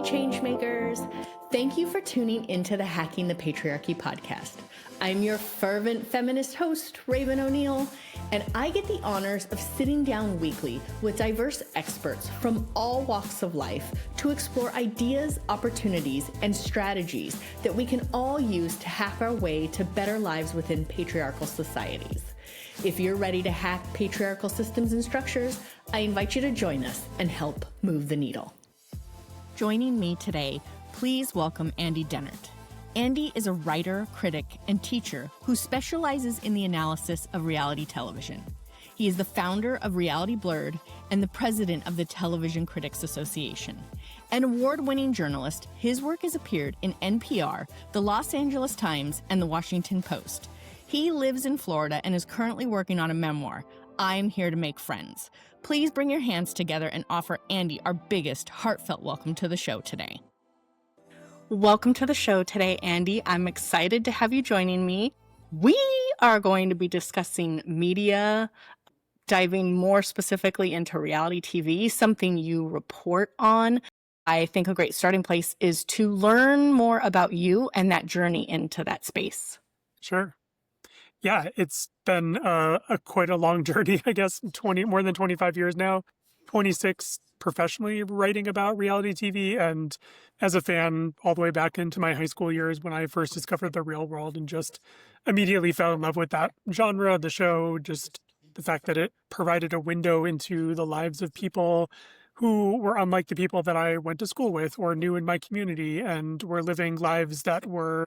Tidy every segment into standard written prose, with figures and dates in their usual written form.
changemakers. Thank you for tuning into the Hacking the Patriarchy podcast. I'm your fervent feminist host, Raven O'Neill, and I get the honors of sitting down weekly with diverse experts from all walks of life to explore ideas, opportunities, and strategies that we can all use to hack our way to better lives within patriarchal societies. If you're ready to hack patriarchal systems and structures, I invite you to join us and help move the needle. Joining me today, please welcome Andy Dehnart. Andy is a writer, critic, and teacher who specializes in the analysis of reality television. He is the founder of Reality Blurred and the president of the Television Critics Association. An award-winning journalist, his work has appeared in NPR, the Los Angeles Times, and the Washington Post. He lives in Florida and is currently working on a memoir, I'm Here to Make Friends. Please bring your hands together and offer Andy our biggest heartfelt welcome to the show today. Welcome to the show today, Andy. I'm excited to have you joining me. We are going to be discussing media, diving more specifically into reality TV, something you report on. I think a great starting place is to learn more about you and that journey into that space. Sure. Yeah, it's been quite a long journey, I guess, more than 25 years now, 26 professionally writing about reality TV, and as a fan all the way back into my high school years when I first discovered The Real World and just immediately fell in love with that genre, the show, just the fact that it provided a window into the lives of people who were unlike the people that I went to school with or knew in my community and were living lives that were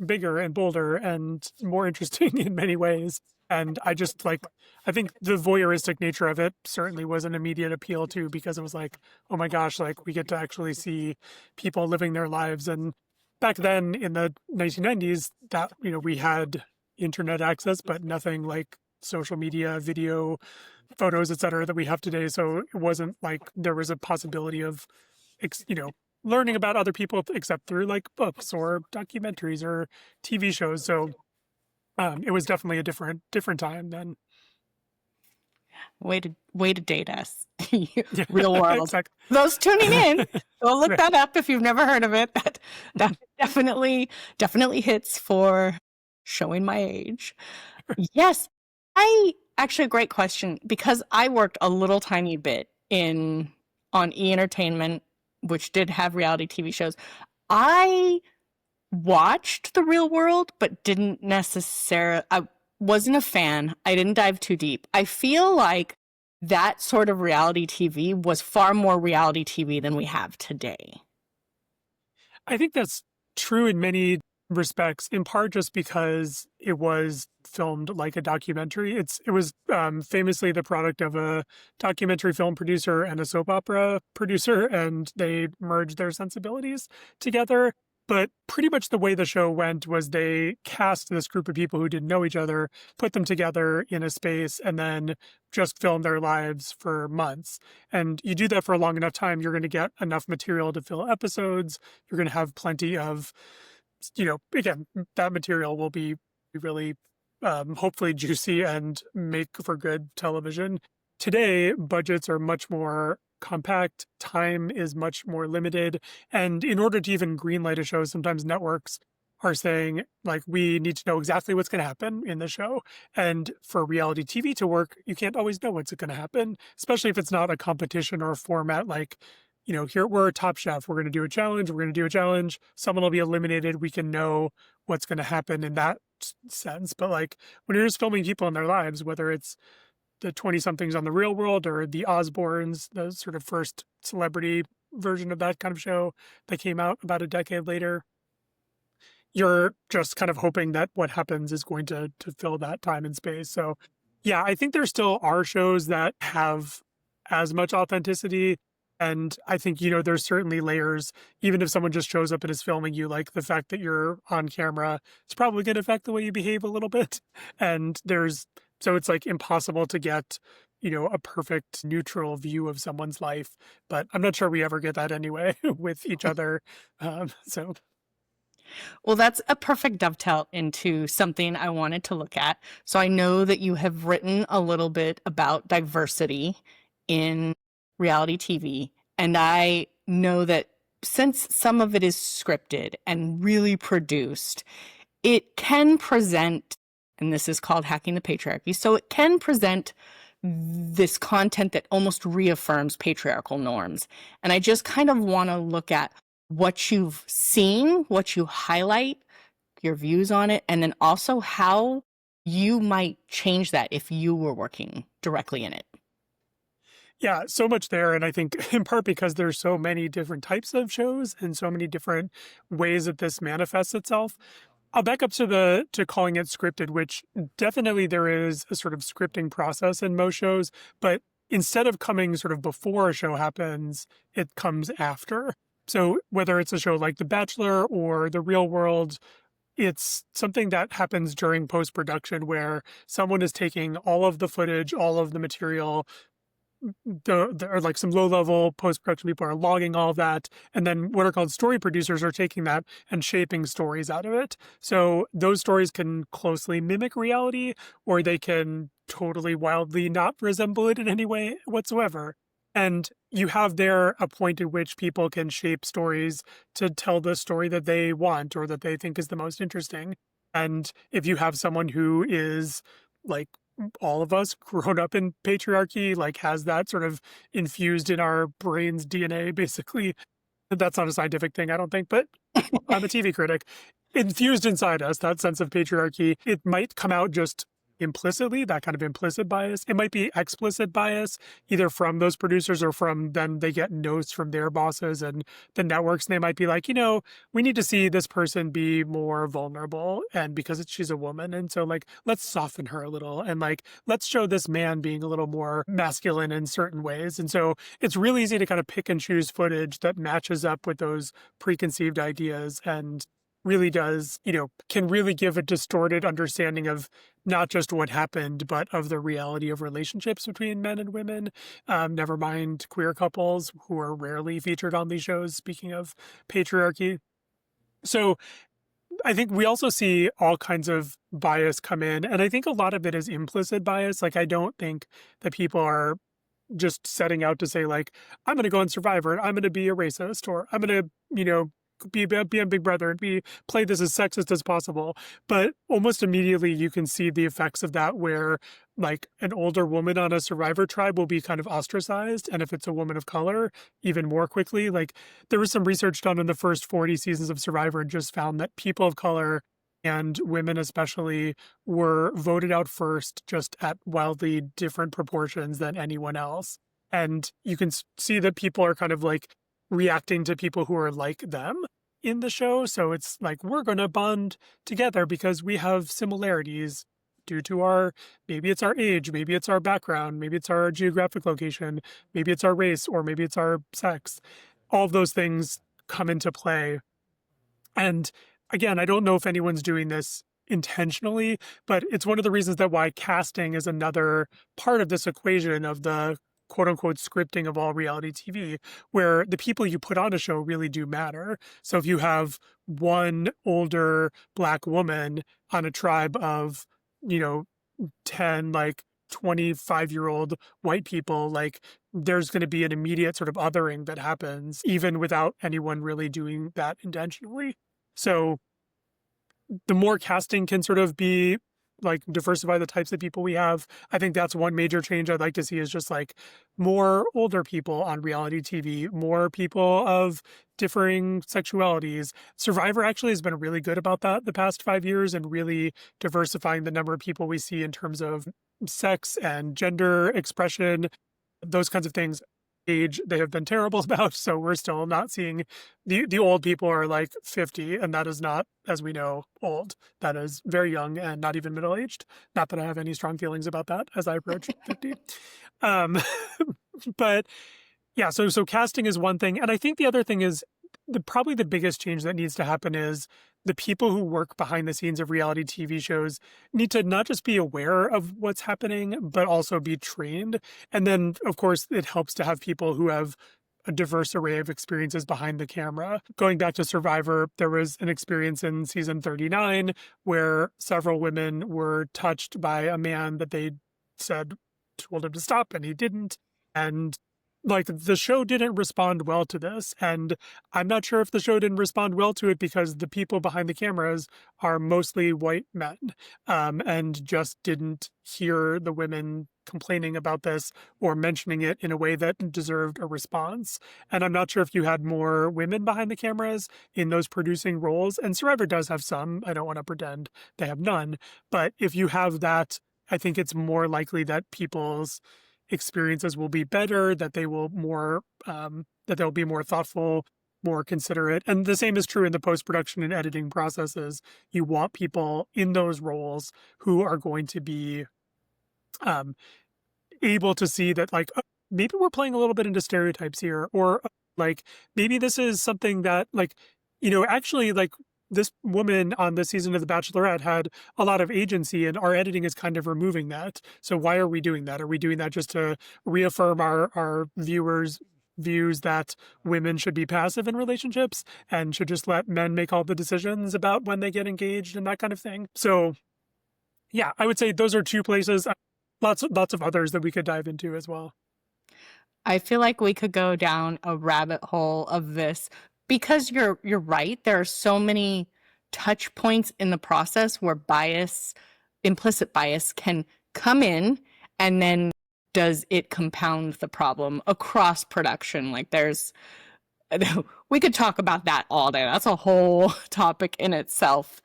bigger and bolder and more interesting in many ways. And I think the voyeuristic nature of it certainly was an immediate appeal too, because it was like, oh my gosh, like we get to actually see people living their lives. And back then in the 1990s, that, we had internet access, but nothing like social media, video, photos, et cetera, that we have today. So it wasn't like there was a possibility of, learning about other people except through like books or documentaries or TV shows. So it was definitely a different time then. Way to date us. Real world. Exactly. Those tuning in, go look Right. that up if you've never heard of it. That definitely hits for showing my age. Yes. Actually, a great question, because I worked a little tiny bit on E! Entertainment, which did have reality TV shows. I watched The Real World, but didn't necessarily, I wasn't a fan. I didn't dive too deep. I feel like that sort of reality TV was far more reality TV than we have today. I think that's true in many respects, in part just because it was filmed like a documentary. It was famously the product of a documentary film producer and a soap opera producer, and they merged their sensibilities together. But pretty much the way the show went was they cast this group of people who didn't know each other, put them together in a space, and then just filmed their lives for months. And you do that for a long enough time, you're going to get enough material to fill episodes. You're going to have plenty of, again, that material will be really hopefully juicy and make for good television. Today, budgets are much more compact, time is much more limited, and in order to even greenlight a show, sometimes networks are saying, like, we need to know exactly what's going to happen in the show. And for reality TV to work, you can't always know what's going to happen, especially if it's not a competition or a format like, here we're a Top Chef, we're going to do a challenge, someone will be eliminated, we can know what's going to happen in that sense. But like when you're just filming people in their lives, whether it's the 20-somethings on The Real World or the Osbournes, the sort of first celebrity version of that kind of show that came out about a decade later, you're just kind of hoping that what happens is going to fill that time and space. So yeah, I think there still are shows that have as much authenticity. And I think, there's certainly layers, even if someone just shows up and is filming you, like the fact that you're on camera, it's probably going to affect the way you behave a little bit. And so it's like impossible to get, a perfect neutral view of someone's life. But I'm not sure we ever get that anyway with each other. Well, that's a perfect dovetail into something I wanted to look at. So I know that you have written a little bit about diversity in reality TV. And I know that since some of it is scripted and really produced, it can present, and this is called hacking the patriarchy, so it can present this content that almost reaffirms patriarchal norms. And I just kind of want to look at what you've seen, what you highlight, your views on it, and then also how you might change that if you were working directly in it. Yeah, so much there. And I think in part because there's so many different types of shows and so many different ways that this manifests itself. I'll back up to calling it scripted, which definitely there is a sort of scripting process in most shows, but instead of coming sort of before a show happens, it comes after. So whether it's a show like The Bachelor or The Real World, it's something that happens during post-production where someone is taking all of the footage, all of the material, or like some low-level post-production people are logging all of that, and then what are called story producers are taking that and shaping stories out of it. So those stories can closely mimic reality, or they can totally wildly not resemble it in any way whatsoever. And you have there a point at which people can shape stories to tell the story that they want or that they think is the most interesting. And if you have someone who is like all of us grown up in patriarchy, like has that sort of infused in our brains DNA, basically. That's not a scientific thing, I don't think, but I'm a TV critic. Infused inside us, that sense of patriarchy, it might come out just implicitly, that kind of implicit bias. It might be explicit bias, either from those producers or from then they get notes from their bosses and the networks. And they might be like, we need to see this person be more vulnerable. And because she's a woman. And so like, let's soften her a little. And like, let's show this man being a little more masculine in certain ways. And so it's really easy to kind of pick and choose footage that matches up with those preconceived ideas and really does, can really give a distorted understanding of not just what happened, but of the reality of relationships between men and women. Never mind queer couples who are rarely featured on these shows, speaking of patriarchy. So I think we also see all kinds of bias come in. And I think a lot of it is implicit bias. Like, I don't think that people are just setting out to say, like, I'm going to go on Survivor and I'm going to be a racist, or I'm going to, be a Big Brother and play this as sexist as possible. But almost immediately you can see the effects of that, where like an older woman on a Survivor tribe will be kind of ostracized. And if it's a woman of color, even more quickly. Like, there was some research done in the first 40 seasons of Survivor and just found that people of color and women especially were voted out first, just at wildly different proportions than anyone else. And you can see that people are kind of like reacting to people who are like them in the show. So it's like, we're going to bond together because we have similarities due to maybe it's our age, maybe it's our background, maybe it's our geographic location, maybe it's our race, or maybe it's our sex. All of those things come into play. And again, I don't know if anyone's doing this intentionally, but it's one of the reasons that why casting is another part of this equation of the quote unquote scripting of all reality TV, where the people you put on a show really do matter. So if you have one older Black woman on a tribe of, 10, like 25-year-old white people, like there's going to be an immediate sort of othering that happens even without anyone really doing that intentionally. So the more casting can sort of be like diversify the types of people we have. I think that's one major change I'd like to see, is just like more older people on reality TV, more people of differing sexualities. Survivor actually has been really good about that the past 5 years and really diversifying the number of people we see in terms of sex and gender expression, those kinds of things. Age they have been terrible about, so we're still not seeing the old people are like 50, and that is not, as we know, old. That is very young and not even middle-aged. Not that I have any strong feelings about that as I approach 50. But yeah, so casting is one thing, and I think the other thing is probably the biggest change that needs to happen is the people who work behind the scenes of reality TV shows need to not just be aware of what's happening, but also be trained. And then, of course, it helps to have people who have a diverse array of experiences behind the camera. Going back to Survivor, there was an experience in season 39 where several women were touched by a man that they told him to stop, and he didn't. And like the show didn't respond well to this. And I'm not sure if the show didn't respond well to it because the people behind the cameras are mostly white men, and just didn't hear the women complaining about this or mentioning it in a way that deserved a response. And I'm not sure if you had more women behind the cameras in those producing roles. And Survivor does have some. I don't want to pretend they have none. But if you have that, I think it's more likely that people's experiences will be better, that they will that they'll be more thoughtful, more considerate. And the same is true in the post-production and editing processes. You want people in those roles who are going to be able to see that, like, maybe we're playing a little bit into stereotypes here, or like maybe this is something that, like, actually, like, this woman on this season of The Bachelorette had a lot of agency, and our editing is kind of removing that. So why are we doing that? Are we doing that just to reaffirm our viewers' views that women should be passive in relationships and should just let men make all the decisions about when they get engaged and that kind of thing? So yeah, I would say those are two places. Lots of others that we could dive into as well. I feel like we could go down a rabbit hole of this because you're right. There are so many touch points in the process where implicit bias can come in, and then does it compound the problem across production? Like we could talk about that all day. That's a whole topic in itself.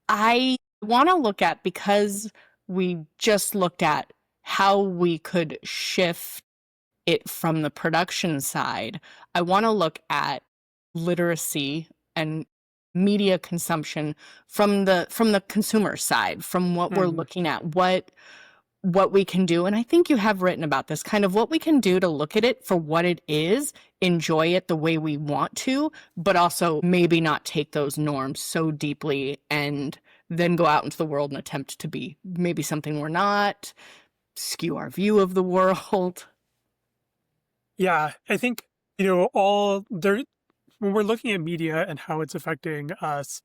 I want to look at, because we just looked at how we could shift it from the production side, I want to look at literacy and media consumption from the consumer side, from what we're looking at, what we can do. And I think you have written about this, kind of what we can do to look at it for what it is, enjoy it the way we want to, but also maybe not take those norms so deeply and then go out into the world and attempt to be maybe something we're not, skew our view of the world. Yeah, I think, when we're looking at media and how it's affecting us,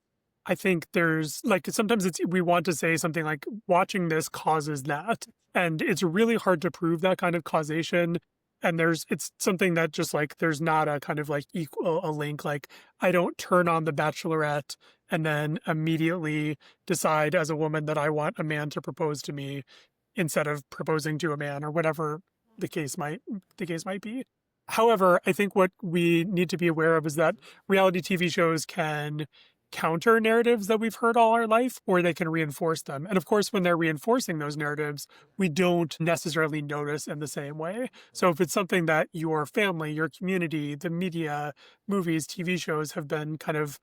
I think there's, like, sometimes we want to say something like watching this causes that, and it's really hard to prove that kind of causation. And it's something that just, like, there's not a kind of like a link. Like, I don't turn on The Bachelorette and then immediately decide as a woman that I want a man to propose to me instead of proposing to a man, or whatever the case might be. However, I think what we need to be aware of is that reality TV shows can counter narratives that we've heard all our life, or they can reinforce them. And of course, when they're reinforcing those narratives, we don't necessarily notice in the same way. So if it's something that your family, your community, the media, movies, TV shows have been kind of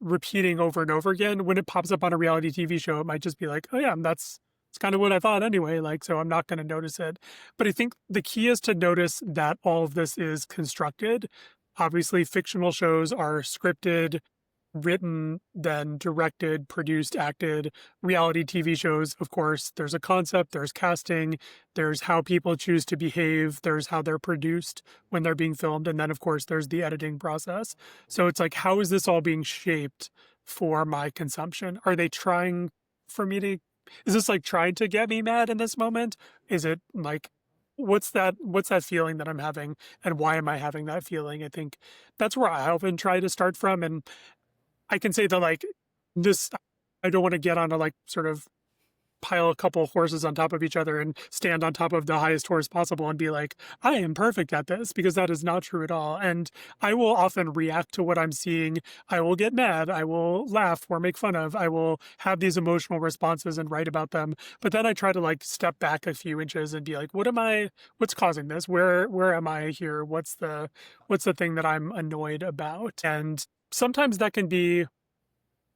repeating over and over again, when it pops up on a reality TV show, it might just be like, oh yeah, it's kind of what I thought anyway, like, so I'm not going to notice it. But I think the key is to notice that all of this is constructed. Obviously, fictional shows are scripted, written, then directed, produced, acted. Reality TV shows, of course, there's a concept, there's casting, there's how people choose to behave, there's how they're produced when they're being filmed, and then, of course, there's the editing process. So it's like, how is this all being shaped for my consumption? Are they trying for me to Is this like trying to get me mad in this moment? Is it like, what's that feeling that I'm having, and why am I having that feeling? I think that's where I often try to start from. And I can say that, like, this, I don't want to get on a, like, sort of pile a couple horses on top of each other and stand on top of the highest horse possible and be like, I am perfect at this, because that is not true at all. And I will often react to what I'm seeing. I will get mad. I will laugh or make fun of. I will have these emotional responses and write about them. But then I try to, like, step back a few inches and be like, what's causing this? Where am I here? What's the thing that I'm annoyed about? And sometimes that can be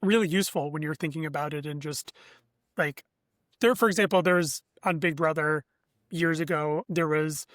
really useful when you're thinking about it, and just, like, for example, there's on Big Brother years ago, there was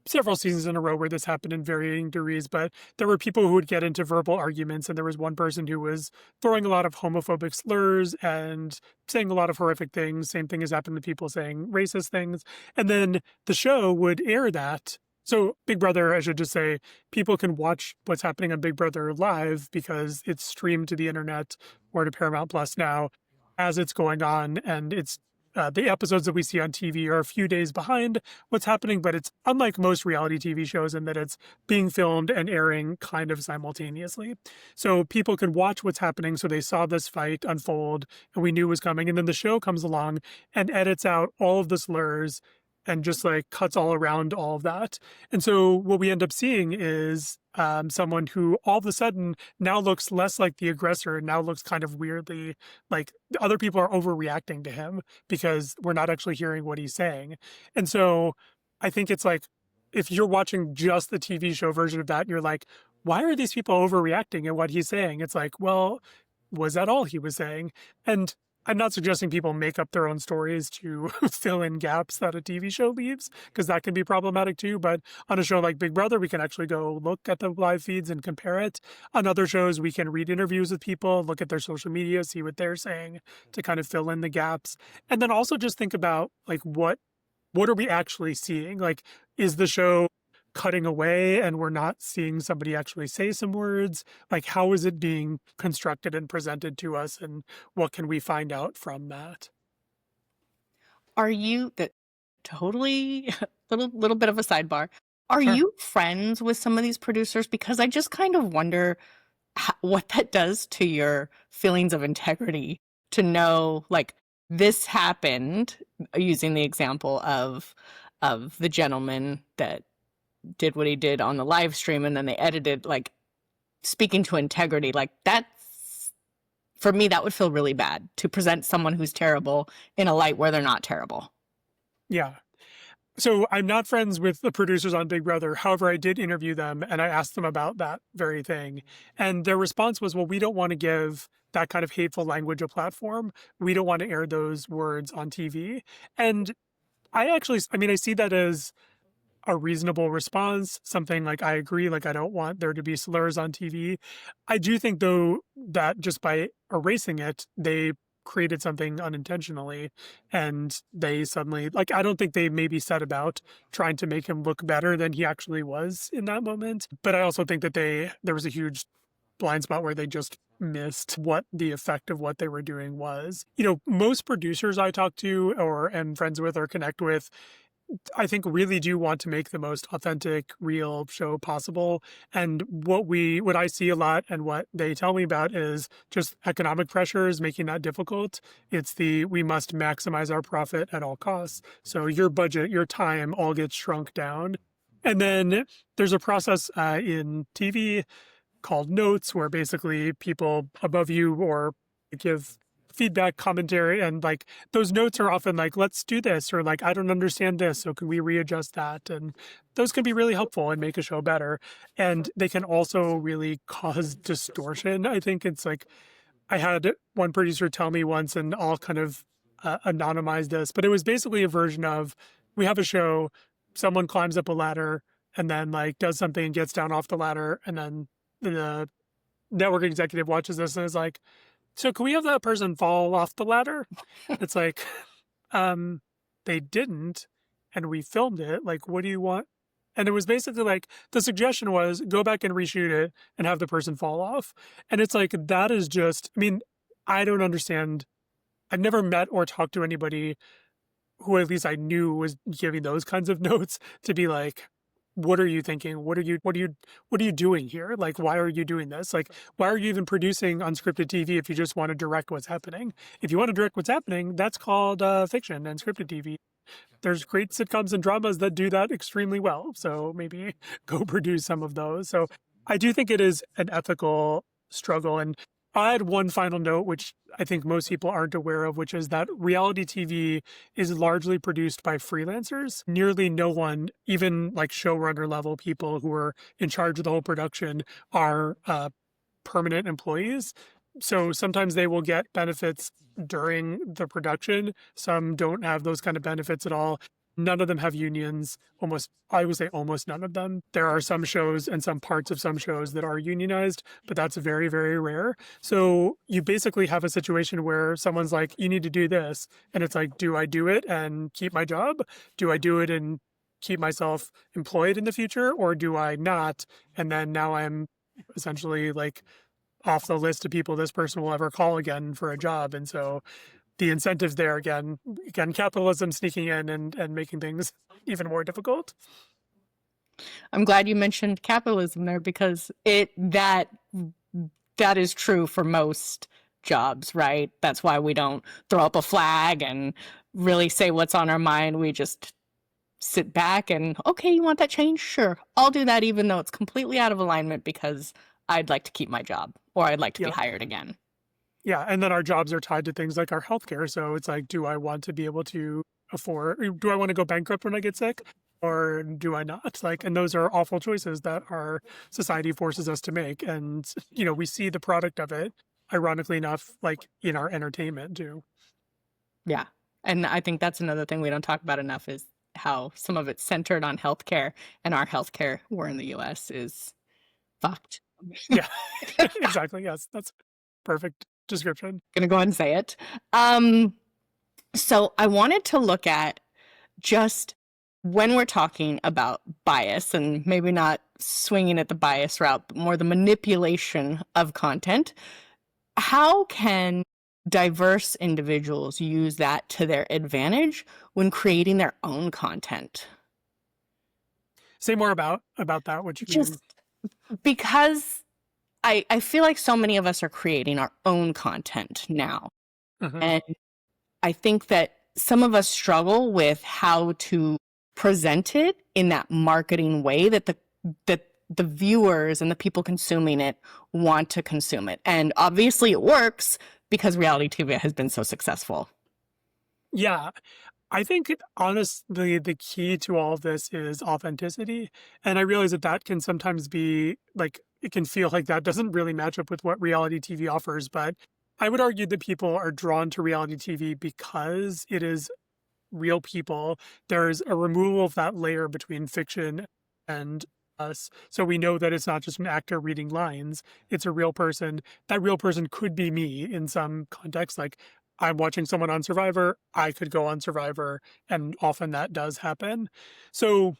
several seasons in a row where this happened in varying degrees, but there were people who would get into verbal arguments, and there was one person who was throwing a lot of homophobic slurs and saying a lot of horrific things. Same thing has happened to people saying racist things. And then the show would air that. So Big Brother, I should just say, people can watch what's happening on Big Brother live because it's streamed to the internet or to Paramount Plus now as it's going on, and it's the episodes that we see on TV are a few days behind what's happening, but it's unlike most reality TV shows in that it's being filmed and airing kind of simultaneously. So people could watch what's happening. So they saw this fight unfold and we knew it was coming. And then the show comes along and edits out all of the slurs and just like cuts all around all of that. And so what we end up seeing is someone who all of a sudden now looks less like the aggressor, now looks kind of weirdly like other people are overreacting to him because we're not actually hearing what he's saying. And so I think it's like, if you're watching just the TV show version of that, you're like, why are these people overreacting at what he's saying? It's like, well, was that all he was saying? And I'm not suggesting people make up their own stories to fill in gaps that a TV show leaves, because that can be problematic too. But on a show like Big Brother, we can actually go look at the live feeds and compare it. On other shows, we can read interviews with people, look at their social media, see what they're saying to kind of fill in the gaps. And then also just think about like, what are we actually seeing? Like, is the show cutting away and we're not seeing somebody actually say some words? Like, how is it being constructed and presented to us, and what can we find out from that? Are you that totally little bit of a sidebar? Are Sure. you friends with some of these producers? Because I just kind of wonder what that does to your feelings of integrity to know, like, this happened, using the example of the gentleman that did what he did on the live stream and then they edited, like, speaking to integrity. Like, that's, for me, that would feel really bad to present someone who's terrible in a light where they're not terrible. Yeah. So I'm not friends with the producers on Big Brother. However, I did interview them and I asked them about that very thing. And their response was, well, we don't want to give that kind of hateful language a platform. We don't want to air those words on TV. And I see that as a reasonable response, something like, I agree, like, I don't want there to be slurs on TV. I do think, though, that just by erasing it, they created something unintentionally, and they suddenly, like, I don't think they maybe set about trying to make him look better than he actually was in that moment. But I also think that there was a huge blind spot where they just missed what the effect of what they were doing was. You know, most producers I talk to or am friends with or connect with, I think, really do want to make the most authentic, real show possible. And what I see a lot and what they tell me about is just economic pressures making that difficult. It's we must maximize our profit at all costs. So your budget, your time all gets shrunk down. And then there's a process in TV called notes, where basically people above you or give feedback, commentary, and like those notes are often like, let's do this, or like, I don't understand this, so can we readjust that? And those can be really helpful and make a show better. And they can also really cause distortion. I think it's like, I had one producer tell me once, and I'll kind of anonymize this, but it was basically a version of, we have a show, someone climbs up a ladder and then like does something and gets down off the ladder, and then the network executive watches this and is like, so can we have that person fall off the ladder? It's like, they didn't, and we filmed it. Like, what do you want? And it was basically like, the suggestion was go back and reshoot it and have the person fall off. And it's like, that is just, I mean, I don't understand. I've never met or talked to anybody who at least I knew was giving those kinds of notes to be like, what are you thinking? What are you doing here? Like, why are you doing this? Like, why are you even producing unscripted TV if you just want to direct what's happening? If you want to direct what's happening, that's called fiction and scripted TV. There's great sitcoms and dramas that do that extremely well. So maybe go produce some of those. So I do think it is an ethical struggle. And I had one final note, which I think most people aren't aware of, which is that reality TV is largely produced by freelancers. Nearly no one, even like showrunner level people who are in charge of the whole production, are permanent employees. So sometimes they will get benefits during the production. Some don't have those kind of benefits at all. None of them have unions. I would say almost none of them. There are some shows and some parts of some shows that are unionized, but that's very, very rare. So you basically have a situation where someone's like, you need to do this. And it's like, do I do it and keep my job? Do I do it and keep myself employed in the future? Or do I not? And then now I'm essentially like off the list of people this person will ever call again for a job. And so the incentives there again, capitalism sneaking in and making things even more difficult. I'm glad you mentioned capitalism there, because that is true for most jobs, right? That's why we don't throw up a flag and really say what's on our mind. We just sit back and, okay, you want that change? Sure, I'll do that, even though it's completely out of alignment, because I'd like to keep my job, or I'd like to be hired again. Yeah, and then our jobs are tied to things like our healthcare. So it's like, do I want to be able to afford? Do I want to go bankrupt when I get sick, or do I not? Like, and those are awful choices that our society forces us to make. And we see the product of it, ironically enough, like in our entertainment too. Yeah, and I think that's another thing we don't talk about enough, is how some of it's centered on healthcare, and our healthcare, we're in the U.S., is fucked. Yeah, exactly. Yes, that's perfect description. Gonna go ahead and say it. So I wanted to look at, just when we're talking about bias, and maybe not swinging at the bias route, but more the manipulation of content, how can diverse individuals use that to their advantage when creating their own content? Say more about that, what you mean. Just because I feel like so many of us are creating our own content now. Mhm. And I think that some of us struggle with how to present it in that marketing way that the viewers and the people consuming it want to consume it. And obviously it works, because reality TV has been so successful. Yeah, I think honestly the key to all of this is authenticity. And I realize that can sometimes be like, it can feel like that doesn't really match up with what reality TV offers. But I would argue that people are drawn to reality TV because it is real people. There's a removal of that layer between fiction and us. So we know that it's not just an actor reading lines, it's a real person. That real person could be me in some context. Like, I'm watching someone on Survivor, I could go on Survivor, and often that does happen. So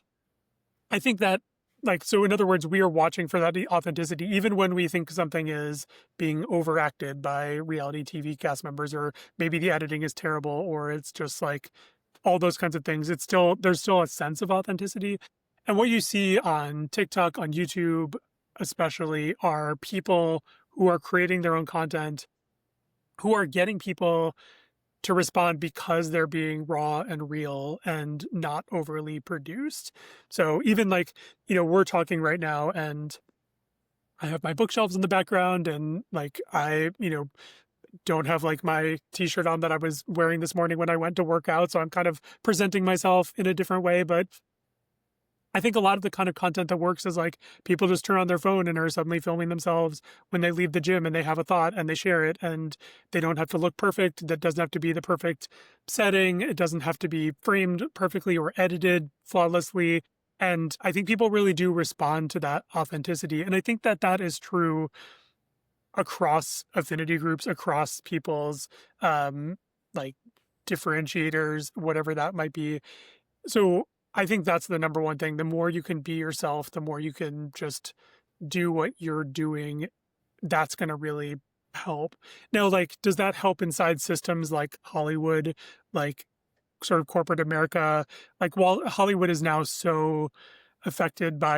I think that, like, so in other words, we are watching for that authenticity, even when we think something is being overacted by reality TV cast members, or maybe the editing is terrible, or it's just like all those kinds of things. There's still a sense of authenticity. And what you see on TikTok, on YouTube especially, are people who are creating their own content, who are getting people to respond because they're being raw and real and not overly produced. So even like, we're talking right now, and I have my bookshelves in the background, and like I, don't have like my t-shirt on that I was wearing this morning when I went to work out. So I'm kind of presenting myself in a different way. But I think a lot of the kind of content that works is like people just turn on their phone and are suddenly filming themselves when they leave the gym, and they have a thought and they share it, and they don't have to look perfect. That doesn't have to be the perfect setting. It doesn't have to be framed perfectly or edited flawlessly. And I think people really do respond to that authenticity. And I think that that is true across affinity groups, across people's like differentiators, whatever that might be. So I think that's the number one thing. The more you can be yourself, the more you can just do what you're doing, that's going to really help. Now, like, does that help inside systems like Hollywood, like sort of corporate America? Like, while Hollywood is now so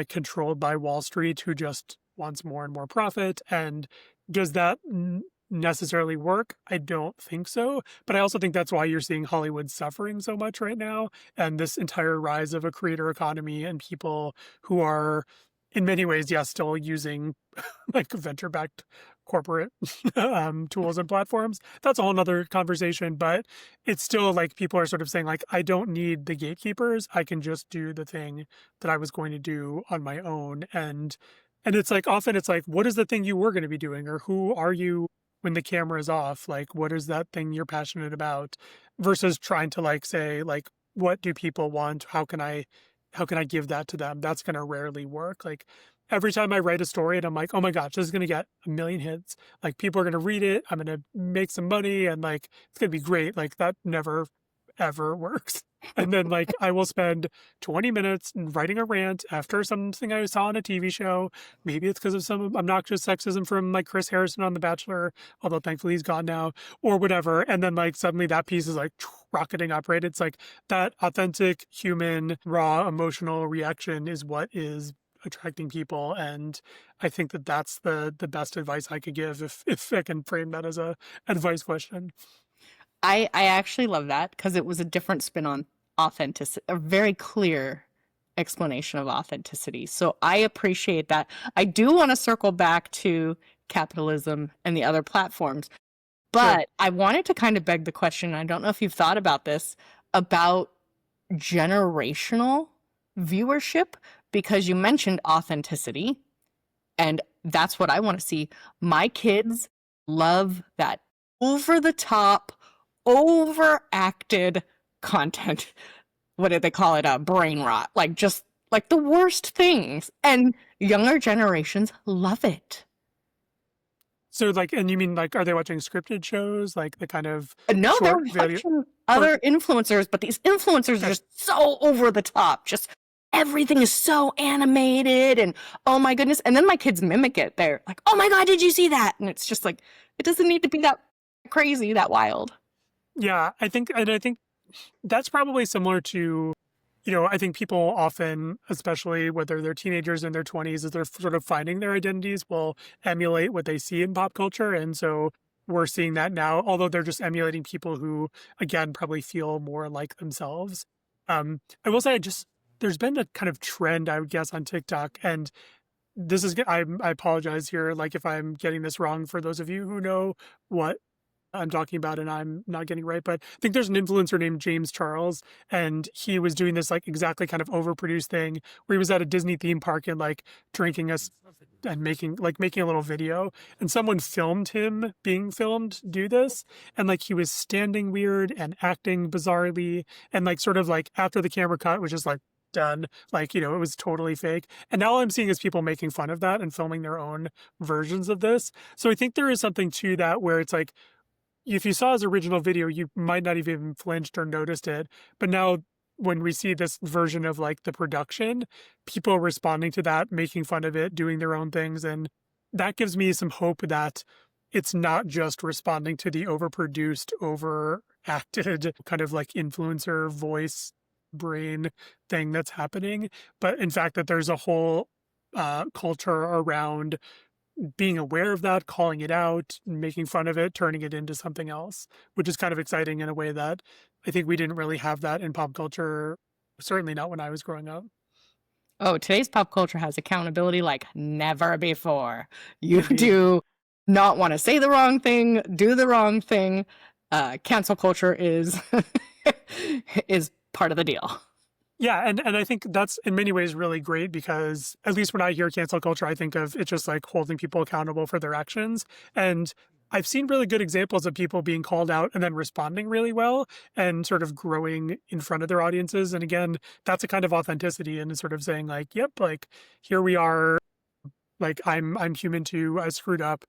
controlled by Wall Street, who just wants more and more profit. And does that necessarily work? I don't think so. But I also think that's why you're seeing Hollywood suffering so much right now, and this entire rise of a creator economy and people who are, in many ways, yes, still using like venture-backed corporate tools and platforms. That's a whole nother conversation, but it's still like people are sort of saying like, I don't need the gatekeepers. I can just do the thing that I was going to do on my own. And it's like, often it's like, what is the thing you were going to be doing? Or who are you when the camera is off? Like, what is that thing you're passionate about? Versus trying to like say, like, what do people want? How can I give that to them? That's going to rarely work. Like, every time I write a story and I'm like, oh my gosh, this is going to get 1 million hits. Like, people are going to read it. I'm going to make some money, and like, it's going to be great. Like, that never, ever works. And then like I will spend 20 minutes writing a rant after something I saw on a TV show. Maybe it's because of some obnoxious sexism from like Chris Harrison on The Bachelor, although thankfully he's gone now, or whatever. And then like suddenly that piece is like rocketing up, right? It's like that authentic human, raw, emotional reaction is what is attracting people. And I think that that's the best advice I could give if I can frame that as a advice question. I actually love that because it was a different spin on authenticity, a very clear explanation of authenticity. So I appreciate that. I do want to circle back to capitalism and the other platforms, but Sure. I wanted to kind of beg the question. I don't know if you've thought about this, about generational viewership, because you mentioned authenticity, and that's what I want to see. My kids love that over the top, overacted content. What did they call it? Brain rot. Like just like the worst things. And younger generations love it. So like, and you mean like, are they watching scripted shows, like the kind of No, they're short video? watching other influencers, but these influencers are just so over the top. Just everything is so animated and oh my goodness. And then my kids mimic it. They're like, oh my God, did you see that? And it's just like, it doesn't need to be that crazy, that wild. Yeah, I think that's probably similar to, I think people often, especially whether they're teenagers in their 20s, as they're sort of finding their identities, will emulate what they see in pop culture. And so we're seeing that now, although they're just emulating people who, again, probably feel more like themselves. I will say, there's been a kind of trend, I would guess, on TikTok, and this is, I apologize here, like if I'm getting this wrong for those of you who know what I'm talking about and I'm not getting right, but I think there's an influencer named James Charles, and he was doing this like exactly kind of overproduced thing where he was at a Disney theme park and like drinking us and making a little video, and someone filmed him being filmed do this, and like he was standing weird and acting bizarrely, and like sort of like after the camera cut was just like done, like it was totally fake. And now all I'm seeing is people making fun of that and filming their own versions of this. So I think there is something to that where it's like, if you saw his original video, you might not even flinched or noticed it. But now when we see this version of like the production, people responding to that, making fun of it, doing their own things. And that gives me some hope that it's not just responding to the overproduced, overacted kind of like influencer voice brain thing that's happening, but in fact that there's a whole culture around being aware of that, calling it out, making fun of it, turning it into something else, which is kind of exciting in a way that I think we didn't really have that in pop culture, certainly not when I was growing up. Oh, today's pop culture has accountability like never before. You Indeed. do not want to say the wrong thing, do the wrong thing. Cancel culture is is part of the deal. Yeah, and I think that's in many ways really great because at least when I hear cancel culture, I think of it just like holding people accountable for their actions. And I've seen really good examples of people being called out and then responding really well and sort of growing in front of their audiences. And again, that's a kind of authenticity and sort of saying like, yep, like here we are, like I'm human too. I screwed up.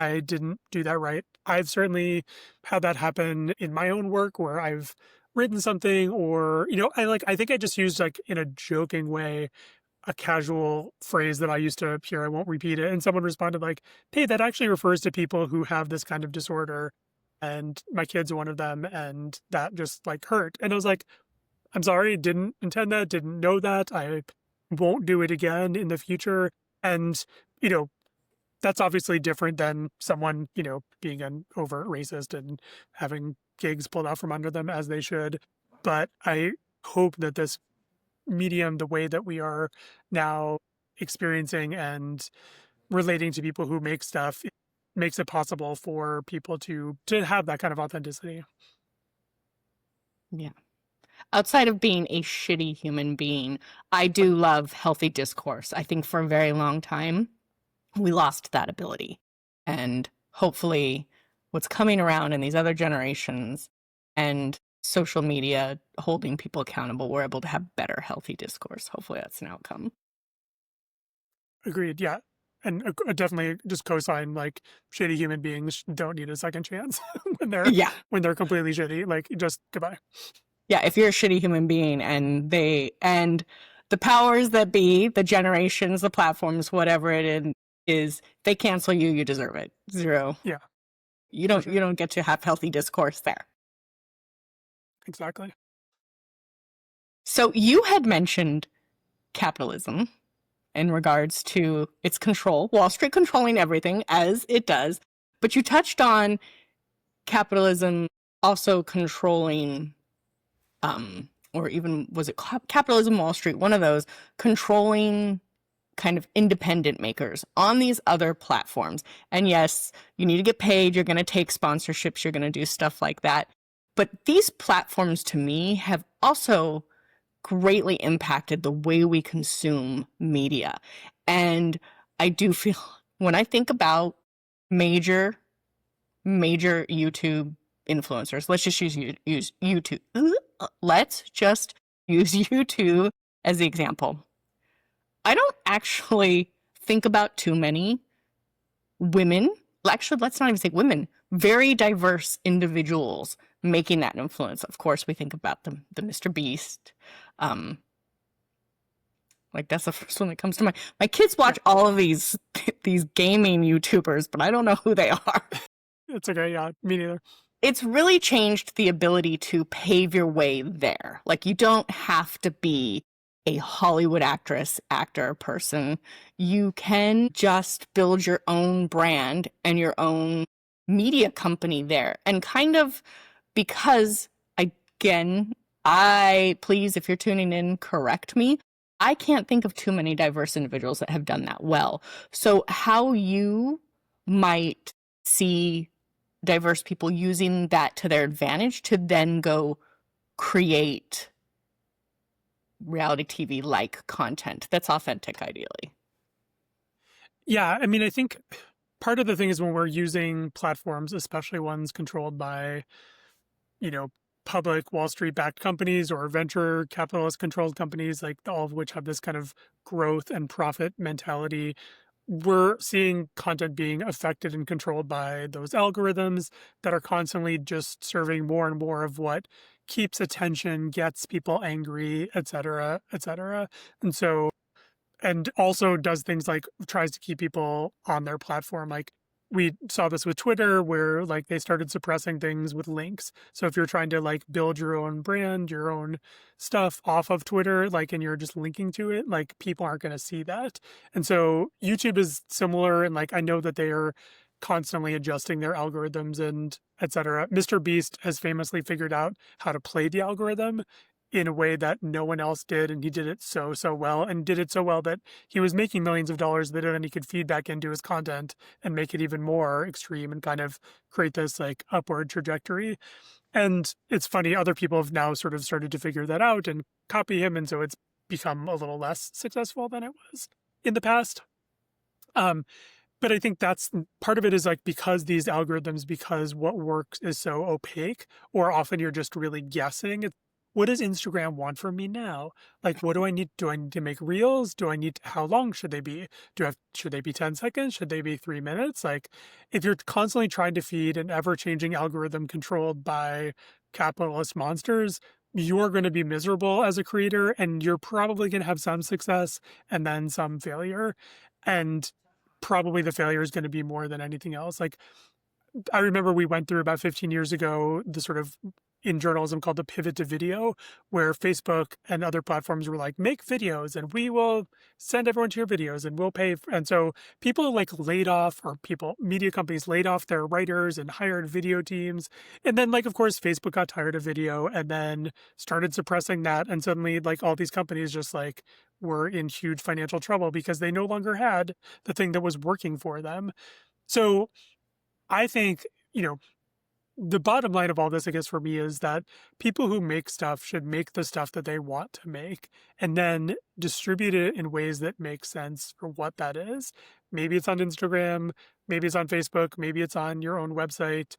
I didn't do that right. I've certainly had that happen in my own work where I've written something or, I think I just used like in a joking way, a casual phrase that I used to hear. I won't repeat it. And someone responded like, hey, that actually refers to people who have this kind of disorder. And my kid's one of them. And that just like hurt. And I was like, I'm sorry, didn't intend that, didn't know that. I won't do it again in the future. And, that's obviously different than someone, being an overt racist and having gigs pulled out from under them as they should. But I hope that this medium, the way that we are now experiencing and relating to people who make stuff, makes it possible for people to have that kind of authenticity. Yeah. Outside of being a shitty human being, I do love healthy discourse. I think for a very long time, we lost that ability. And hopefully what's coming around in these other generations and social media holding people accountable, we're able to have better healthy discourse. Hopefully that's an outcome. Agreed. Yeah. And definitely just co-sign like shitty human beings don't need a second chance when they're completely shitty. Like just goodbye. Yeah, if you're a shitty human being and the powers that be, the generations, the platforms, whatever is, they cancel you, you deserve it. Zero. Yeah, You for sure. don't get to have healthy discourse there. Exactly. So you had mentioned capitalism in regards to its control, Wall Street controlling everything as it does, but you touched on capitalism also controlling or even was it Capitalism Wall Street, one of those, controlling kind of independent makers on these other platforms. And yes, you need to get paid, you're going to take sponsorships, you're going to do stuff like that. But these platforms to me have also greatly impacted the way we consume media. And I do feel when I think about major YouTube influencers, let's just use YouTube. Let's just use YouTube as the example. I don't actually think about too many women. Actually, let's not even say women. Very diverse individuals making that influence. Of course, we think about the Mr. Beast. Like that's the first one that comes to mind. My kids watch all of these gaming YouTubers, but I don't know who they are. It's okay. Yeah, me neither. It's really changed the ability to pave your way there. Like you don't have to be a Hollywood actress, actor, person. You can just build your own brand and your own media company there. And kind of because, again, please, if you're tuning in, correct me. I can't think of too many diverse individuals that have done that well. So how you might see diverse people using that to their advantage to then go create reality TV like content that's authentic, ideally. Yeah, I mean, I think part of the thing is when we're using platforms, especially ones controlled by, public Wall Street backed companies or venture capitalist controlled companies, like all of which have this kind of growth and profit mentality, we're seeing content being affected and controlled by those algorithms that are constantly just serving more and more of what keeps attention, gets people angry, et cetera, et cetera. And also does things like tries to keep people on their platform. Like we saw this with Twitter where like they started suppressing things with links. So if you're trying to like build your own brand, your own stuff off of Twitter, like, and you're just linking to it, like people aren't going to see that. And so YouTube is similar. And like, I know that they are constantly adjusting their algorithms and et cetera. Mr. Beast has famously figured out how to play the algorithm in a way that no one else did. And he did it so well, and did it so well that he was making millions of dollars that then he could feed back into his content and make it even more extreme and kind of create this like upward trajectory. And it's funny, other people have now sort of started to figure that out and copy him. And so it's become a little less successful than it was in the past. But I think that's part of it is like because these algorithms, because what works is so opaque, or often you're just really guessing. What does Instagram want from me now? Like, what do I need? Do I need to make reels? How long should they be? Should they be 10 seconds? Should they be 3 minutes? Like, if you're constantly trying to feed an ever-changing algorithm controlled by capitalist monsters, you're going to be miserable as a creator, and you're probably going to have some success and then some failure. And probably the failure is going to be more than anything else. Like, I remember we went through about 15 years ago, the sort of in journalism called the pivot to video, where Facebook and other platforms were like, make videos and we will send everyone to your videos and we'll pay. And so people like media companies laid off their writers and hired video teams. And then like, of course, Facebook got tired of video and then started suppressing that. And suddenly like all these companies just like were in huge financial trouble because they no longer had the thing that was working for them. So I think, the bottom line of all this, I guess, for me is that people who make stuff should make the stuff that they want to make and then distribute it in ways that make sense for what that is. Maybe it's on Instagram, maybe it's on Facebook, maybe it's on your own website.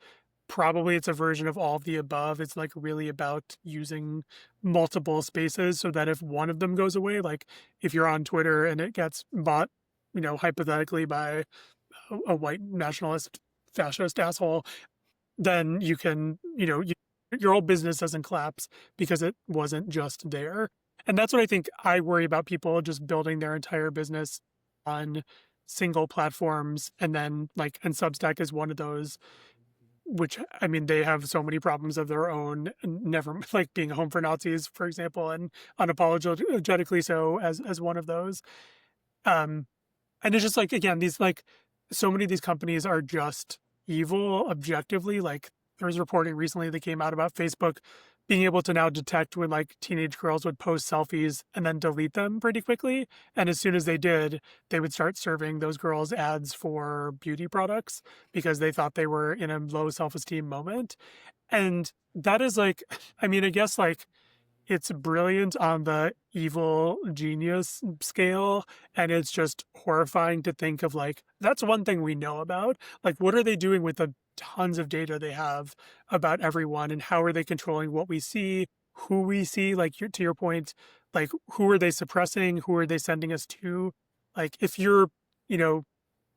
Probably it's a version of all of the above. It's like really about using multiple spaces so that if one of them goes away, like if you're on Twitter and it gets bought, hypothetically by a white nationalist fascist asshole, then you can, your whole business doesn't collapse because it wasn't just there. And that's what I think I worry about, people just building their entire business on single platforms. And then and Substack is one of those, which, I mean, they have so many problems of their own, never like being home for Nazis, for example, and unapologetically so as one of those. And it's just again, these so many of these companies are just evil objectively. There was reporting recently that came out about Facebook being able to now detect when teenage girls would post selfies and then delete them pretty quickly. And as soon as they did, they would start serving those girls ads for beauty products because they thought they were in a low self-esteem moment. And that is I mean, I guess it's brilliant on the evil genius scale. And it's just horrifying to think of that's one thing we know about. What are they doing with the tons of data they have about everyone, and how are they controlling what we see, who we see? To your point, who are they suppressing? Who are they sending us to? If you're,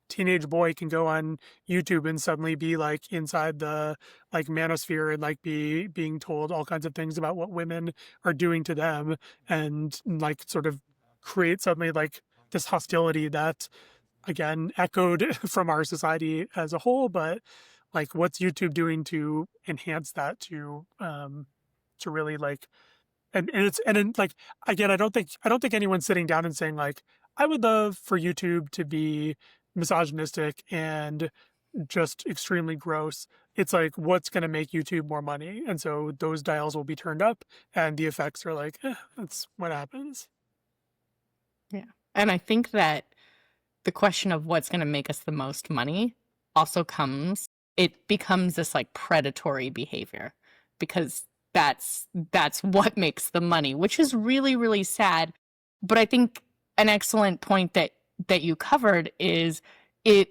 teenage boy can go on YouTube and suddenly be inside the manosphere and being told all kinds of things about what women are doing to them, and sort of create suddenly this hostility that again echoed from our society as a whole. But what's YouTube doing to enhance that, to really and again, I don't think anyone's sitting down and saying I would love for YouTube to be misogynistic and just extremely gross. It's what's going to make YouTube more money, and so those dials will be turned up, and the effects are that's what happens. Yeah. And I think that the question of what's going to make us the most money also it becomes this predatory behavior, because that's what makes the money, which is really, really sad. But I think an excellent point that you covered is it,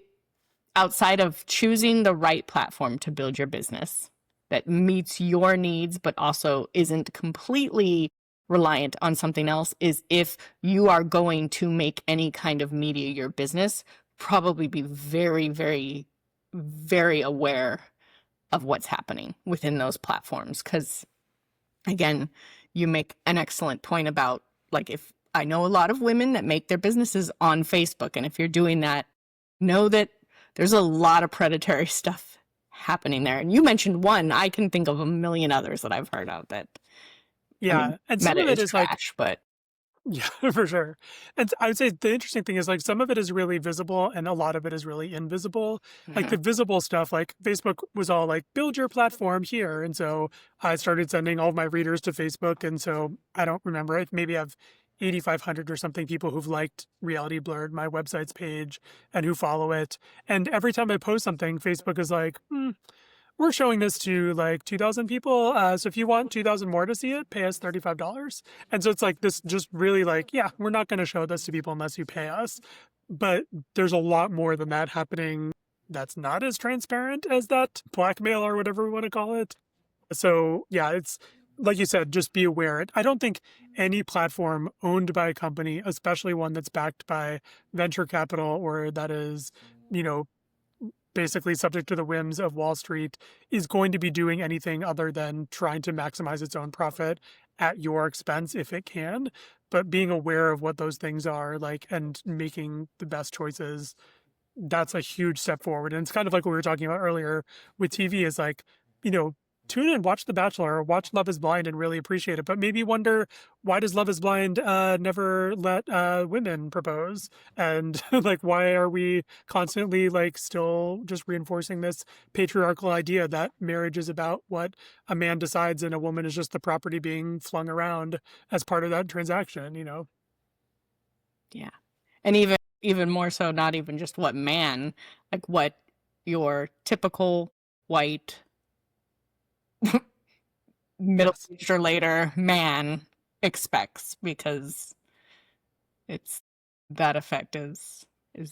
outside of choosing the right platform to build your business that meets your needs, but also isn't completely reliant on something else, is if you are going to make any kind of media your business, probably be very, very, very aware of what's happening within those platforms. Because again, you make an excellent point about if I know a lot of women that make their businesses on Facebook, and if you're doing that, know that there's a lot of predatory stuff happening there. And you mentioned one, I can think of a million others that I've heard of that. Yeah. I mean, and some Meta of it is trash, but yeah, for sure. And I would say the interesting thing is some of it is really visible and a lot of it is really invisible. The visible stuff, Facebook was all build your platform here. And so I started sending all of my readers to Facebook. And so I don't remember, maybe I have 8,500 or something people who've liked Reality Blurred, my website's page, and who follow it. And every time I post something, Facebook is we're showing this to 2,000 people. So if you want 2,000 more to see it, pay us $35. And so it's this just really yeah, we're not going to show this to people unless you pay us. But there's a lot more than that happening that's not as transparent as that blackmail or whatever we want to call it. So yeah, it's like you said, just be aware. I don't think any platform owned by a company, especially one that's backed by venture capital or that is, basically subject to the whims of Wall Street, is going to be doing anything other than trying to maximize its own profit at your expense if it can. But being aware of what those things are and making the best choices, that's a huge step forward. And it's kind of like what we were talking about earlier with TV is tune in, watch The Bachelor, or watch Love is Blind and really appreciate it. But maybe wonder, why does Love is Blind never let women propose? And why are we constantly still just reinforcing this patriarchal idea that marriage is about what a man decides and a woman is just the property being flung around as part of that transaction, Yeah. And even more so, not even just what man, what your typical white middle-aged or later man expects, because it's that effect is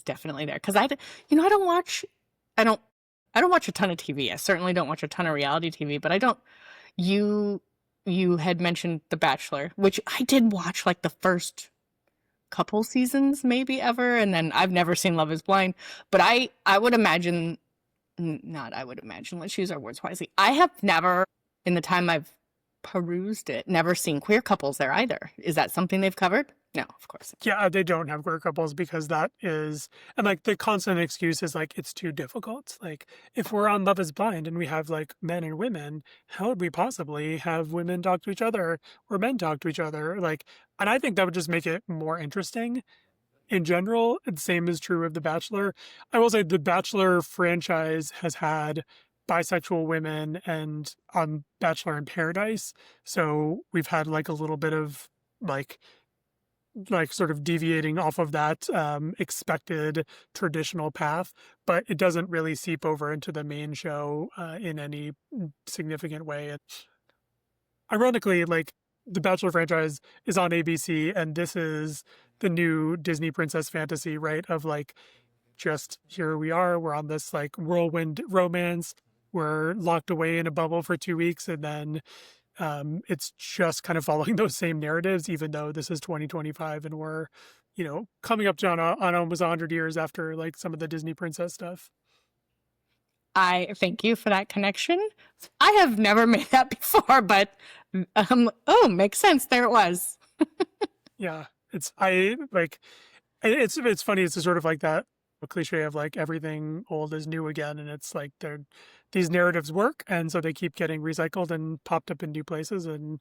definitely there. Because I don't watch a ton of TV. I certainly don't watch a ton of reality TV, but I don't. You had mentioned The Bachelor, which I did watch the first couple seasons maybe ever, and then I've never seen Love is Blind. But I would imagine, not I would imagine, let's use our words wisely, I have never in the time I've perused it, never seen queer couples there either. Is that something they've covered? No, of course. Yeah, they don't have queer couples because that is, and like the constant excuse is like, it's too difficult. Like, if we're on Love is Blind and we have like men and women, how would we possibly have women talk to each other or men talk to each other? Like, and I think that would just make it more interesting in general. The same is true of The Bachelor. I will say the Bachelor franchise has had bisexual women and on Bachelor in Paradise. So we've had like a little bit of like sort of deviating off of that expected traditional path, but it doesn't really seep over into the main show in any significant way. And ironically, like the Bachelor franchise is on ABC, and this is the new Disney princess fantasy, right? Of like, just here we are, we're on this like whirlwind romance, we're locked away in a bubble for 2 weeks, and then it's just kind of following those same narratives, even though this is 2025 and we're, coming up to on almost 100 years after like some of the Disney princess stuff. I thank you for that connection. I have never made that before, but makes sense. There it was. Yeah, it's funny. It's a sort of like that cliche of like everything old is new again, and it's like these narratives work, and so they keep getting recycled and popped up in new places. And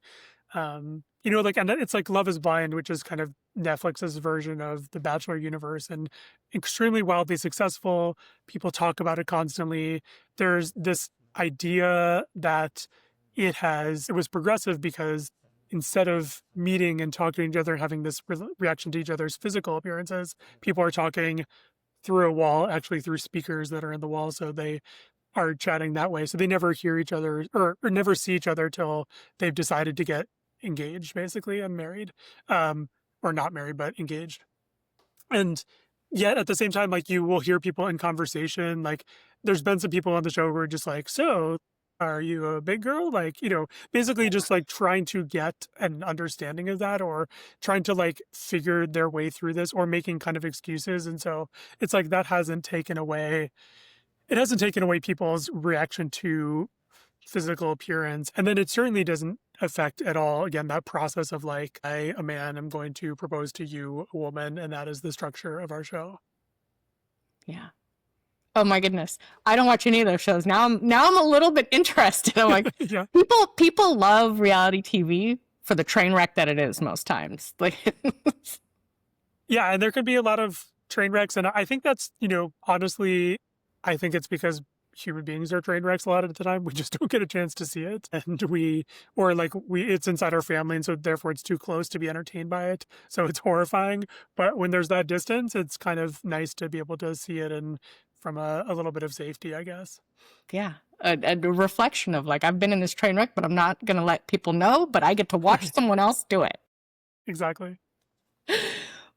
and it's like Love is Blind, which is kind of Netflix's version of the Bachelor universe, and extremely wildly successful. People talk about it constantly. There's this idea that it was progressive because instead of meeting and talking to each other and having this reaction to each other's physical appearances, people are talking through a wall, actually through speakers that are in the wall. So they are chatting that way. So they never hear each other or never see each other till they've decided to get engaged, basically, and married, or not married, but engaged. And yet at the same time, like you will hear people in conversation, like there's been some people on the show who are just like, so are you a big girl? Like, basically just like trying to get an understanding of that, or trying to like figure their way through this, or making kind of excuses. And so it's like that hasn't taken away people's reaction to physical appearance. And then it certainly doesn't affect at all, again, that process of like, I, a man, am going to propose to you, a woman, and that is the structure of our show. Yeah. Oh my goodness. I don't watch any of those shows. Now I'm a little bit interested. I'm like, yeah. People love reality TV for the train wreck that it is most times. Like Yeah, and there could be a lot of train wrecks, and I think that's, honestly, I think it's because human beings are train wrecks a lot of the time. We just don't get a chance to see it, and it's inside our family, and so therefore it's too close to be entertained by it. So it's horrifying. But when there's that distance, it's kind of nice to be able to see it and from a little bit of safety, I guess. Yeah. A reflection of like, I've been in this train wreck, but I'm not going to let people know, but I get to watch someone else do it. Exactly.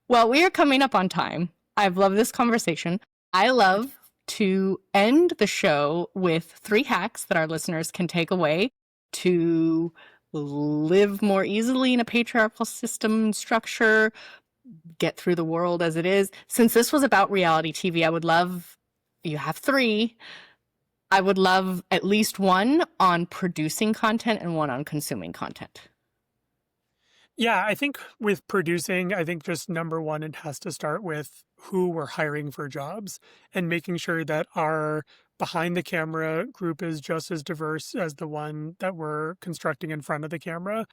Well, we are coming up on time. I've loved this conversation. I love to end the show with 3 hacks that our listeners can take away to live more easily in a patriarchal system structure, get through the world as it is. Since this was about reality TV, I would love, you have 3. I would love at least 1 on producing content and 1 on consuming content. Yeah, I think with producing, I think just number 1, it has to start with who we're hiring for jobs and making sure that our behind the camera group is just as diverse as the one that we're constructing in front of the camera.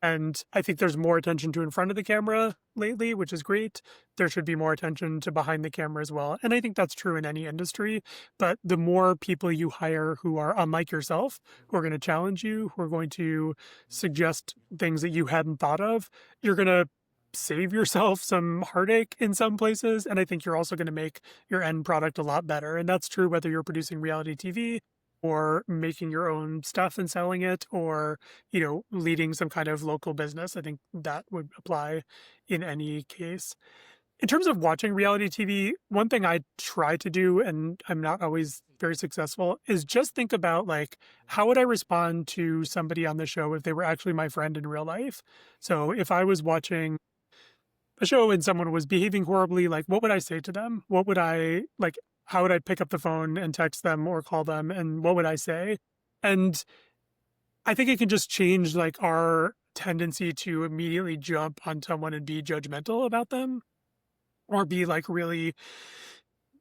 And I think there's more attention to in front of the camera lately, which is great. There should be more attention to behind the camera as well. And I think that's true in any industry. But the more people you hire who are unlike yourself, who are going to challenge you, who are going to suggest things that you hadn't thought of, you're going to save yourself some heartache in some places. And I think you're also going to make your end product a lot better. And that's true whether you're producing reality TV or making your own stuff and selling it, or, leading some kind of local business. I think that would apply in any case. In terms of watching reality TV, one thing I try to do, and I'm not always very successful, is just think about like, how would I respond to somebody on the show if they were actually my friend in real life? So if I was watching a show and someone was behaving horribly, like, what would I say to them? What would I like? How would I pick up the phone and text them or call them? And what would I say? And I think it can just change like our tendency to immediately jump on someone and be judgmental about them, or be like really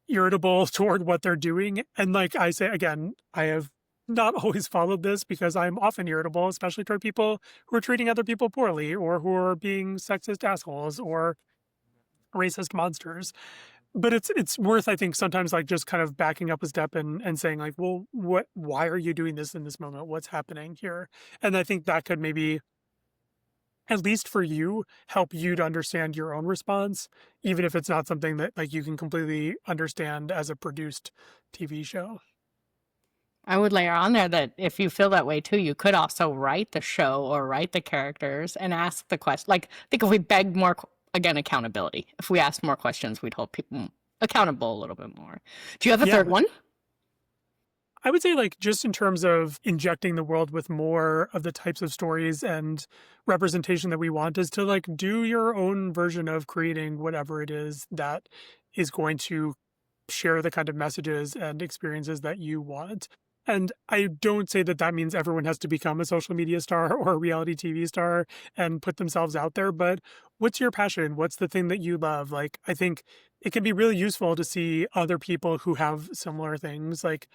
irritable toward what they're doing. And like I say, again, I have not always followed this because I'm often irritable, especially toward people who are treating other people poorly, or who are being sexist assholes or racist monsters. But it's worth, I think, sometimes like just kind of backing up a step and saying like, well, why are you doing this in this moment? What's happening here? And I think that could maybe, at least for you, help you to understand your own response, even if it's not something that like you can completely understand as a produced TV show. I would layer on there that if you feel that way too, you could also write the show or write the characters and ask the question. Like, I think if we begged more, again, accountability. If we asked more questions, we'd hold people accountable a little bit more. Do you have a third one? I would say, like, just in terms of injecting the world with more of the types of stories and representation that we want, is to like do your own version of creating whatever it is that is going to share the kind of messages and experiences that you want. And I don't say that that means everyone has to become a social media star or a reality TV star and put themselves out there. But what's your passion? What's the thing that you love? Like, I think it can be really useful to see other people who have similar things. Like,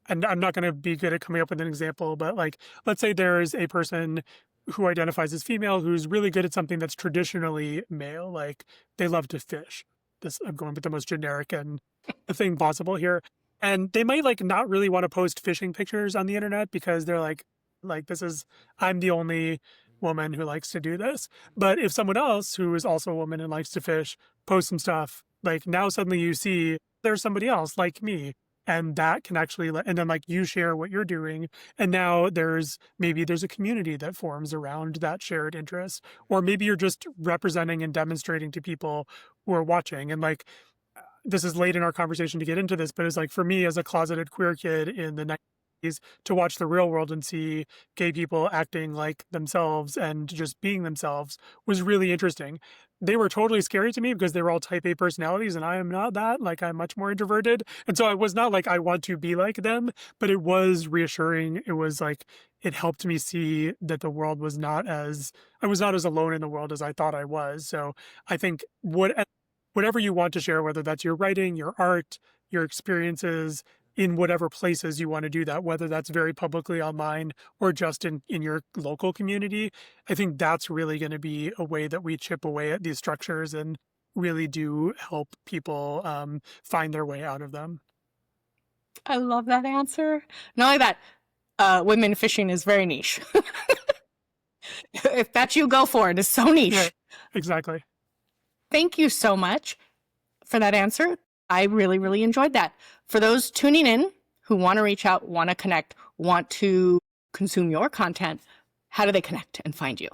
and I'm not going to be good at coming up with an example, but like, let's say there's a person who identifies as female who's really good at something that's traditionally male. Like, they love to fish. I'm going with the most generic and the thing possible here. And they might like not really want to post fishing pictures on the internet because they're like I'm the only woman who likes to do this. But if someone else who is also a woman and likes to fish posts some stuff, like now suddenly you see there's somebody else like me. And that can actually, and then like you share what you're doing. And now maybe there's a community that forms around that shared interest. Or maybe you're just representing and demonstrating to people who are watching. And like, this is late in our conversation to get into this, but it's like for me as a closeted queer kid in the 90s to watch The Real World and see gay people acting like themselves and just being themselves was really interesting. They were totally scary to me because they were all type A personalities and I am not that. Like, I'm much more introverted. And so I was not like, I want to be like them, but it was reassuring. It was like, it helped me see that the world was I was not as alone in the world as I thought I was. So I think whatever you want to share, whether that's your writing, your art, your experiences, in whatever places you want to do that, whether that's very publicly online or just in your local community, I think that's really going to be a way that we chip away at these structures and really do help people find their way out of them. I love that answer. Not only that, women fishing is very niche. If that's you, go for it. It's so niche. Yeah, exactly. Thank you so much for that answer. I really, really enjoyed that. For those tuning in who want to reach out, want to connect, want to consume your content, how do they connect and find you?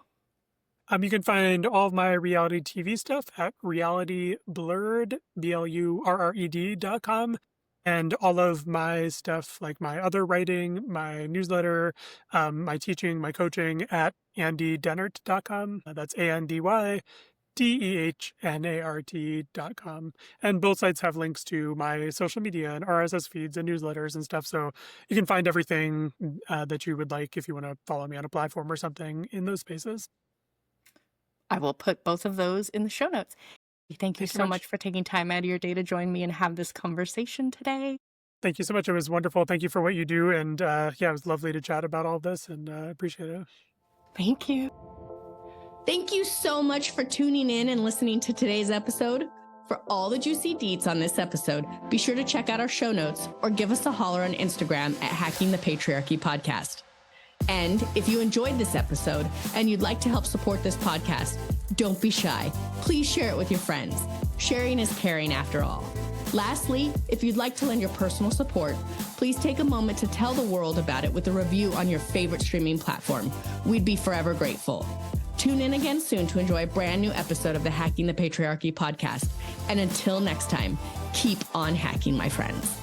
You can find all of my reality TV stuff at realityblurred, BLURRED.com. And all of my stuff, like my other writing, my newsletter, my teaching, my coaching at andydehnart.com. That's DEHNART.com. And both sites have links to my social media and RSS feeds and newsletters and stuff. So you can find everything that you would like if you want to follow me on a platform or something in those spaces. I will put both of those in the show notes. Thank you so much for taking time out of your day to join me and have this conversation today. Thank you so much. It was wonderful. Thank you for what you do. And it was lovely to chat about all of this, and I appreciate it. Thank you. Thank you so much for tuning in and listening to today's episode. For all the juicy deets on this episode, be sure to check out our show notes or give us a holler on Instagram at Hacking the Patriarchy Podcast. And if you enjoyed this episode and you'd like to help support this podcast, don't be shy. Please share it with your friends. Sharing is caring after all. Lastly, if you'd like to lend your personal support, please take a moment to tell the world about it with a review on your favorite streaming platform. We'd be forever grateful. Tune in again soon to enjoy a brand new episode of the Hacking the Patriarchy podcast. And until next time, keep on hacking, my friends.